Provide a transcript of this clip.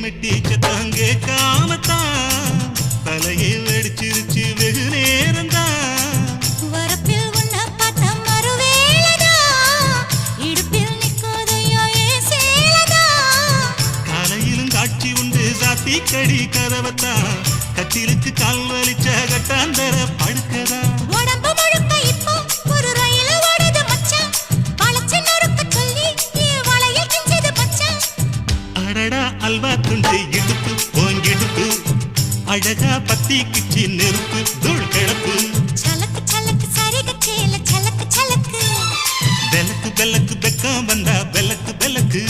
மெட்டி சத்தம் கேட்காமத்தான் தலையை வெடிச்சிருச்சு வெகு நேரம்தான். வரப்பில் உன்ன பார்த்த மறுவேளதா இடுப்பில் நிற்குதையோ ஏன் சேலதா. காலையிலும் காட்சி உண்டு சாத்தி கடி கதவத்தான் கட்டிலுக்கு கால் வலிச்ச கட்டாந்தர படுக்கதா. உடம்பு முழுக்க இப்போ ஒரு ரயில் ஓடுது மச்சான். வளைச்சு நொறுக்க சொல்லி என் வளையல் கிஞ்சது மச்சான். அடடா அல்வா துண்டு இடுப்பு போங்கிடுப்பு அழகா பத்தி கிச்சி நெருப்பு தூள் கிடப்பு. சலக்கு சலக்கு சரிக சேல சலக்கு சலக்கு பெலக்கு பெலக்கு பெக்கம் வந்தா பெலக்கு பெலக்கு